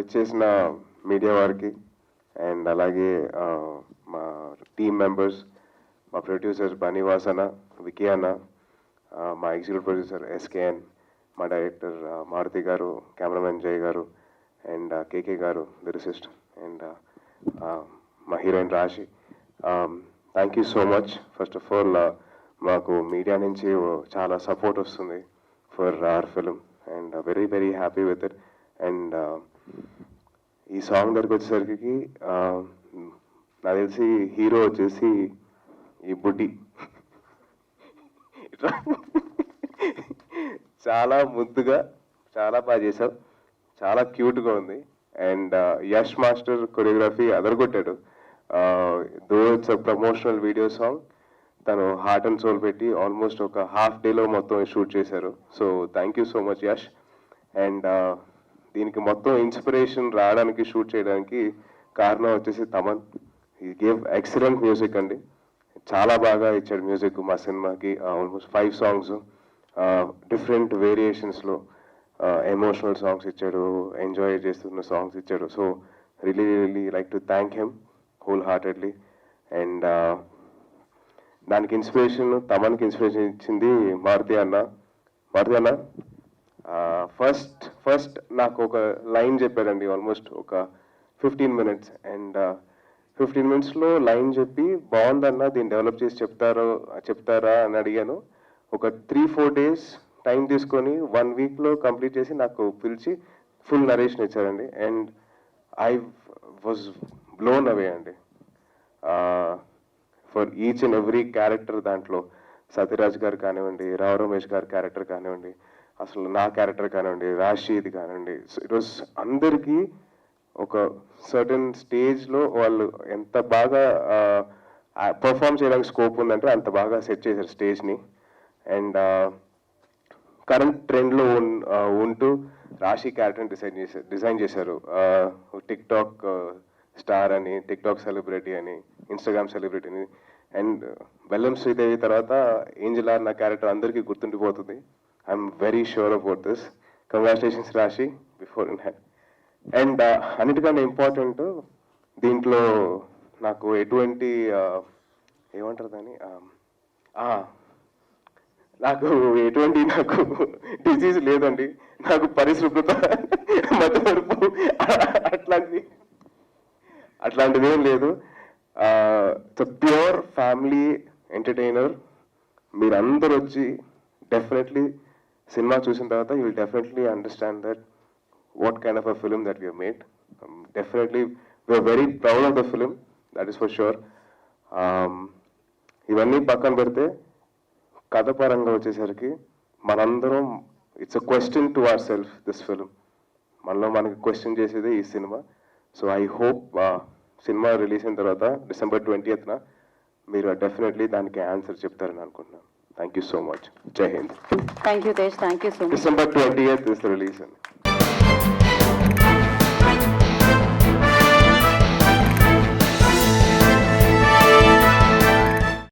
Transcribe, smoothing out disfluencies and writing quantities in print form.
విచ్చేసిన మీడియా వారికి అండ్ అలాగే మా టీమ్ మెంబర్స్, మా ప్రొడ్యూసర్ బనీవాసన, వికీ అన్న, మా ఎగ్జిక్యూటివ్ ప్రొడ్యూసర్ ఎస్కేఎన్, మా డైరెక్టర్ మారుతి గారు, కెమెరామెన్ జయ్ గారు అండ్ కేకే గారు లిరిసిస్ట్ అండ్ మా హీరోయిన్ రాశి. Thank you so much. First of all మాకు మీడియా నుంచి చాలా సపోర్ట్ వస్తుంది for hour film and very very happy with it. And ఈ సాంగ్ దగ్గరికి వచ్చేసరికి నాకు తెలిసి హీరో వచ్చేసి ఈ బుడ్డి చాలా ముద్దుగా చాలా బాగా చేశావు, చాలా క్యూట్గా ఉంది. అండ్ యష్ మాస్టర్ కొరియోగ్రఫీ అదరగొట్టాడు. Though it's a promotional video song, తను హార్ట్ అండ్ సోల్ పెట్టి ఆల్మోస్ట్ ఒక హాఫ్ డేలో మొత్తం షూట్ చేశారు. So thank you so much Yash. And దీనికి మొత్తం ఇన్స్పిరేషన్ రావడానికి, షూట్ చేయడానికి కారణం వచ్చేసి తమన్. ఈ గేవ్ ఎక్సలెంట్ మ్యూజిక్ అండి, చాలా బాగా ఇచ్చాడు మ్యూజిక్ మా సినిమాకి. ఆల్మోస్ట్ 5 సాంగ్స్ డిఫరెంట్ వేరియేషన్స్లో ఎమోషనల్ సాంగ్స్ ఇచ్చాడు, ఎంజాయ్ చేస్తున్న సాంగ్స్ ఇచ్చాడు. So really like to thank him whole heartedly. And దానికి ఇన్స్పిరేషన్, తమన్కి ఇన్స్పిరేషన్ ఇచ్చింది మారుతి అన్న. మారుతి అన్న ఫస్ట్ నాకు ఒక లైన్ చెప్పారండి, ఆల్మోస్ట్ ఒక 15 minutes. అండ్ 15 minutesలో లైన్ చెప్పి బాగుందన్న, దీన్ని డెవలప్ చేసి చెప్తారా అని అడిగాను. ఒక 3-4 days టైం తీసుకొని 1 weekలో కంప్లీట్ చేసి నాకు పిలిచి ఫుల్ నరేషన్ ఇచ్చారండి. And I was blown away అండి. For each and every character, దాంట్లో సత్యరాజ్ గారు కానివ్వండి, రావు రమేష్ గారి క్యారెక్టర్ కానివ్వండి, అసలు నా క్యారెక్టర్ కానివ్వండి, రాషీది కానివ్వండి, ఇట్ వాజ్ అందరికీ ఒక సర్టన్ స్టేజ్లో వాళ్ళు ఎంత బాగా పర్ఫామ్ చేయడానికి స్కోప్ ఉందంటే అంత బాగా సెట్ చేశారు స్టేజ్ని. అండ్ కరెంట్ ట్రెండ్లో ఉంటూ రాశి క్యారెక్టర్ని డిజైన్ చేశారు. టిక్ టాక్ స్టార్ అని, టిక్ టాక్ సెలబ్రిటీ అని, ఇన్స్టాగ్రామ్ సెలబ్రిటీ అని. అండ్ బెల్లం శ్రీదేవి తర్వాత ఏంజల్ ఆర్ నా క్యారెక్టర్ అందరికీ గుర్తుండిపోతుంది. I'm very sure about this. Congratulations రాశి బిఫోర్ ఇన్ హ్యాండ్. అండ్ అన్నిటికన్నా ఇంపార్టెంట్, దీంట్లో నాకు ఎటువంటి ఏమంటారు దాన్ని, నాకు డిసీజ్ లేదండి. నాకు పరిశుభ్రత, మతవరపు అట్లాంటిది ఏం లేదు. Pure family entertainer. మీరందరూ వచ్చి డెఫినెట్లీ సినిమా చూసిన తర్వాత you will definitely understand that what kind of a film that we have made. Definitely we are very proud of the film, that is for sure. ఇవన్నీ పక్కన పెడితే కథ పరంగా వచ్చేసరికి మనందరం, it's a question to our self this film. మనలో మనకి question చేసేదే ఈ cinema. So I hope cinema release అయిన తర్వాత December 20th మీరు డెఫినెట్లీ దానికి ఆన్సర్ చెప్తారని అనుకుంటున్నాను. Thank you so much. జై హింద్. Thank you Tej. Thank you so much. December 20th is the release.